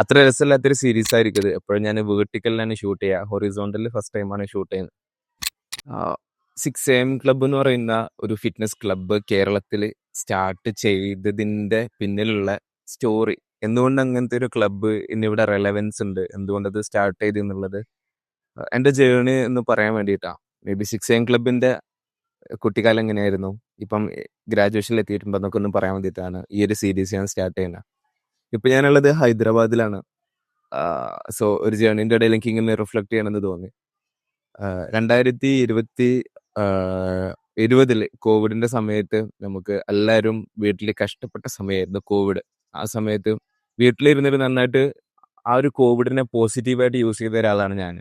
അത്ര രസമില്ലാത്തൊരു സീരീസ് ആയിരിക്കും ഇത്. എപ്പോഴും ഞാൻ വേർട്ടിക്കലിലാണ് ഷൂട്ട് ചെയ്യുക, ഹൊറിസോണ്ടലിൽ ഫസ്റ്റ് ടൈമാണ് ഷൂട്ട് ചെയ്യുന്നത്. 6 AM ക്ലബ്ബ് എന്ന് പറയുന്ന ഒരു ഫിറ്റ്നസ് ക്ലബ്ബ് കേരളത്തിൽ സ്റ്റാർട്ട് ചെയ്തതിൻ്റെ പിന്നിലുള്ള സ്റ്റോറി, എന്തുകൊണ്ട് അങ്ങനത്തെ ഒരു ക്ലബ്ബ് ഇന്നിവിടെ റെലവൻസ് ഉണ്ട്, എന്തുകൊണ്ട് അത് സ്റ്റാർട്ട് ചെയ്തു എന്നുള്ളത് എൻ്റെ ജേർണി എന്ന് പറയാൻ വേണ്ടിയിട്ടാണ്. മേ ബി 6 AM ക്ലബിൻ്റെ കുട്ടിക്കാലം എങ്ങനെയായിരുന്നു, ഇപ്പം ഗ്രാജുവേഷനിൽ എത്തിയിട്ടുണ്ടോ എന്നൊക്കെ ഒന്ന് പറയാൻ വേണ്ടിയിട്ടാണ് ഈ ഒരു സീരീസ് ഞാൻ സ്റ്റാർട്ട് ചെയ്യുന്നത്. ഇപ്പം ഞാനുള്ളത് ഹൈദരാബാദിലാണ്. സോ ഒരു ജേർണിൻ്റെ ഇടയിൽ എനിക്ക് ഇങ്ങനെ റിഫ്ലക്ട് ചെയ്യണമെന്ന് തോന്നി. 2020 കോവിഡിന്റെ സമയത്ത് നമുക്ക് എല്ലാവരും വീട്ടിൽ കഷ്ടപ്പെട്ട സമയമായിരുന്നു കോവിഡ്. ആ സമയത്ത് വീട്ടിലിരുന്നിട്ട് നന്നായിട്ട് ആ ഒരു കോവിഡിനെ പോസിറ്റീവായിട്ട് യൂസ് ചെയ്ത ഒരാളാണ് ഞാൻ.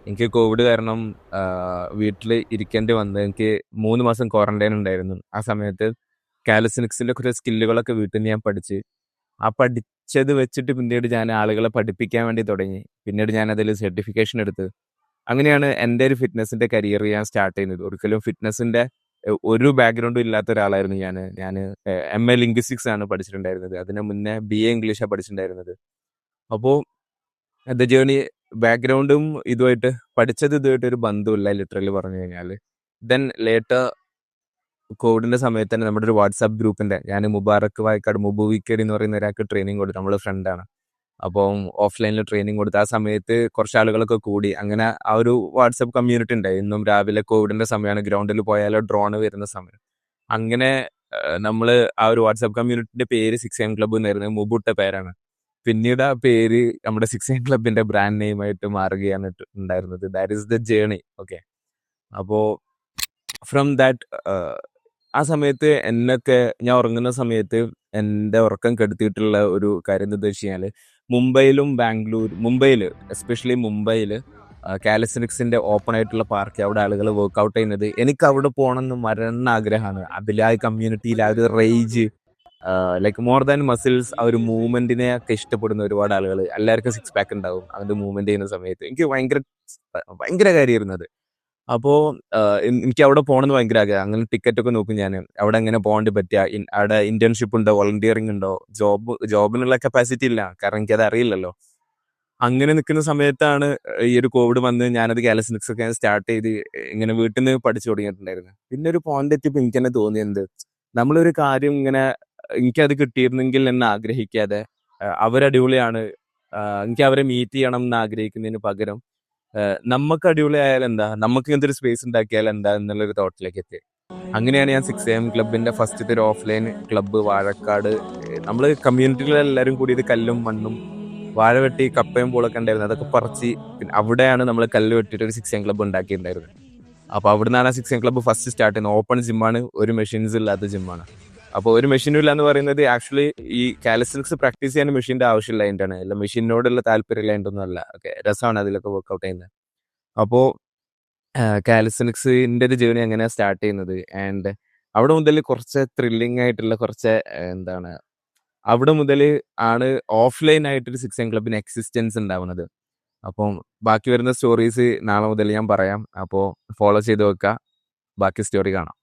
എനിക്ക് കോവിഡ് കാരണം വീട്ടിൽ ഇരിക്കേണ്ടി വന്നത്. എനിക്ക് 3 മാസം ക്വാറന്റൈൻ ഉണ്ടായിരുന്നു. ആ സമയത്ത് കാലിസ്തെനിക്സിന്റെ കുറേ സ്കില്ലുകളൊക്കെ വീട്ടിൽ നിന്ന് ഞാൻ പഠിച്ച്, ആ പഠിച്ചത് വെച്ചിട്ട് പിന്നീട് ഞാൻ ആളുകളെ പഠിപ്പിക്കാൻ വേണ്ടി തുടങ്ങി. പിന്നീട് ഞാൻ അതിൽ സർട്ടിഫിക്കേഷൻ എടുത്ത്, അങ്ങനെയാണ് എൻ്റെ ഒരു ഫിറ്റ്നസിന്റെ കരിയർ ഞാൻ സ്റ്റാർട്ട് ചെയ്യുന്നത്. ഒരിക്കലും ഫിറ്റ്നസിന്റെ ഒരു ബാക്ക്ഗ്രൗണ്ടും ഇല്ലാത്ത ഒരാളായിരുന്നു ഞാൻ. MA ലിംഗ്വിസ്റ്റിക്സ് ആണ് പഠിച്ചിട്ടുണ്ടായിരുന്നത്. അതിന് മുന്നേ BA ഇംഗ്ലീഷാണ് പഠിച്ചിട്ടുണ്ടായിരുന്നത്. അപ്പോൾ ദ ജേർണി ബാക്ക്ഗ്രൗണ്ടും ഇതുമായിട്ട് ഇതുമായിട്ട് ഒരു ബന്ധമില്ല, ലിറ്ററലി പറഞ്ഞു കഴിഞ്ഞാൽ. ദെൻ ലേറ്റർ കോവിഡിന്റെ സമയത്ത് തന്നെ നമ്മുടെ ഒരു വാട്സാപ്പ് ഗ്രൂപ്പിന്റെ, ഞാൻ മുബാറക്ക് വായക്കാട് മുബുവിക്കരി എന്ന് പറയുന്ന ഒരാൾക്ക് ട്രെയിനിങ് കൊടുത്തു. നമ്മുടെ ഫ്രണ്ടാണ്. അപ്പം ഓഫ്ലൈനിൽ ട്രെയിനിങ് കൊടുത്ത ആ സമയത്ത് കുറച്ച് ആളുകളൊക്കെ കൂടി. അങ്ങനെ ആ ഒരു വാട്സപ്പ് കമ്മ്യൂണിറ്റി ഉണ്ടായി. ഇന്നും രാവിലെ കോവിഡിന്റെ സമയമാണ്, ഗ്രൗണ്ടിൽ പോയാലോ ഡ്രോണ് വരുന്ന സമയം. അങ്ങനെ നമ്മൾ ആ ഒരു വാട്സപ്പ് കമ്മ്യൂണിറ്റിന്റെ പേര് 6 AM ക്ലബ്ബ് എന്നായിരുന്നു. മുബുട്ട പേരാണ്. പിന്നീട് ആ പേര് നമ്മുടെ 6 AM ക്ലബിന്റെ ബ്രാൻഡ് നെയിം ആയിട്ട് മാറുകയാണ് ഉണ്ടായിരുന്നത്. That is the journey. Okay. അപ്പോൾ ഫ്രം ദാറ്റ് ആ സമയത്ത് എന്നൊക്കെ ഞാൻ ഉറങ്ങുന്ന സമയത്ത് എൻ്റെ ഉറക്കം കെടുത്തിയിട്ടുള്ള ഒരു കാര്യം എന്താ വെച്ച് കഴിഞ്ഞാൽ, മുംബൈയിൽ എസ്പെഷ്യലി മുംബൈയിൽ കാലിസ്തെനിക്സിന്റെ ഓപ്പൺ ആയിട്ടുള്ള പാർക്ക്, അവിടെ ആളുകൾ വർക്ക്ഔട്ട് ചെയ്യുന്നത്, എനിക്ക് അവിടെ പോകണമെന്ന് മരണ ആഗ്രഹമാണ്. അതിൽ ആ കമ്മ്യൂണിറ്റിയിൽ ആ ഒരു rage, like more than muscles, ആ ഒരു മൂവ്മെന്റിനെ ഒക്കെ ഇഷ്ടപ്പെടുന്ന ഒരുപാട് ആളുകൾ. എല്ലാവർക്കും 6 പാക്ക് ഉണ്ടാവും അതിന്റെ മൂവ്മെന്റ് ചെയ്യുന്ന സമയത്ത്. എനിക്ക് ഭയങ്കര ഭയങ്കര കാര്യമായിരുന്നു അത്. അപ്പോൾ എനിക്ക് അവിടെ പോകണമെന്ന് ഭയങ്കര ആഗ്രഹം. അങ്ങനെ ടിക്കറ്റ് ഒക്കെ നോക്കും ഞാൻ, അവിടെ എങ്ങനെ പോകേണ്ടി പറ്റുക, അവിടെ ഇന്റേൺഷിപ്പ് ഉണ്ടോ, വോളണ്ടിയറിംഗ് ഉണ്ടോ, ജോബിനുള്ള കപ്പാസിറ്റി ഇല്ല, കാരണം എനിക്കത് അറിയില്ലല്ലോ. അങ്ങനെ നിൽക്കുന്ന സമയത്താണ് ഈ ഒരു കോവിഡ് വന്ന് ഞാനത് കാലിസ്തെനിക്സ് ഒക്കെ സ്റ്റാർട്ട് ചെയ്ത് ഇങ്ങനെ വീട്ടിൽ നിന്ന് പഠിച്ചു തുടങ്ങിയിട്ടുണ്ടായിരുന്നു. പിന്നെ ഒരു പോയിന്റ് എത്തിയപ്പോൾ എനിക്ക് തന്നെ തോന്നിയത്, നമ്മളൊരു കാര്യം ഇങ്ങനെ എനിക്കത് കിട്ടിയിരുന്നെങ്കിൽ എന്ന് ആഗ്രഹിക്കാതെ, അവരടിപൊളിയാണ്, എനിക്ക് അവരെ മീറ്റ് ചെയ്യണം എന്ന് ആഗ്രഹിക്കുന്നതിന് പകരം നമുക്ക് അടിപൊളി ആയാൽ എന്താ, നമുക്ക് ഇങ്ങനത്തെ ഒരു സ്പേസ് ഉണ്ടാക്കിയാൽ എന്താ എന്നുള്ളൊരു തോട്ടിലേക്ക് എത്തി. അങ്ങനെയാണ് ഞാൻ 6 AM ക്ലബിന്റെ ഫസ്റ്റത്തെ ഒരു ഓഫ്ലൈൻ ക്ലബ്ബ് വാഴക്കാട്, നമ്മൾ കമ്മ്യൂണിറ്റികളെല്ലാവരും കൂടി ഇത് കല്ലും മണ്ണും വാഴ വെട്ടി കപ്പയും പൂളൊക്കെ ഉണ്ടായിരുന്നു, അതൊക്കെ പറിച്ച് പിന്നെ അവിടെയാണ് നമ്മൾ കല്ല് വെട്ടിയിട്ട് ഒരു 6 AM ക്ലബ്ബ് ഉണ്ടാക്കിയിട്ടുണ്ടായിരുന്നത്. അപ്പോൾ അവിടുന്നാണ് ആ 6 AM ക്ലബ്ബ് ഫസ്റ്റ് സ്റ്റാർട്ട് ചെയ്യുന്നത്. ഓപ്പൺ ജിമ്മാണ്, ഒരു മെഷീൻസ് ഇല്ലാത്ത ജിമ്മാണ്. അപ്പോൾ ഒരു മെഷീനും ഇല്ല എന്ന് പറയുന്നത് ആക്ച്വലി ഈ കാലിസ്തെനിക്സ് പ്രാക്ടീസ് ചെയ്യാൻ മെഷീൻ്റെ ആവശ്യമില്ല, അതിൻ്റെയാണ് അല്ല, മെഷീനോടുള്ള താല്പര്യമില്ല, അതിൻ്റെ ഒന്നും അല്ല. ഓക്കെ, രസമാണ് അതിലൊക്കെ വർക്ക്ഔട്ട് ചെയ്യുന്നത്. അപ്പോൾ കാലിസ്തെനിക്സിൻ്റെ ഒരു ജേർണി എങ്ങനെയാണ് സ്റ്റാർട്ട് ചെയ്യുന്നത്, ആൻഡ് അവിടെ മുതൽ കുറച്ച് ത്രില്ലിംഗ് ആയിട്ടുള്ള കുറച്ച് എന്താണ്, അവിടെ മുതൽ ആണ് ഓഫ്ലൈൻ ആയിട്ടൊരു 6 AM ക്ലബിന് എക്സിസ്റ്റൻസ് ഉണ്ടാവുന്നത്. അപ്പം ബാക്കി വരുന്ന സ്റ്റോറീസ് നാളെ മുതൽ ഞാൻ പറയാം. അപ്പോൾ ഫോളോ ചെയ്ത് വെക്കുക, ബാക്കി സ്റ്റോറി കാണാം.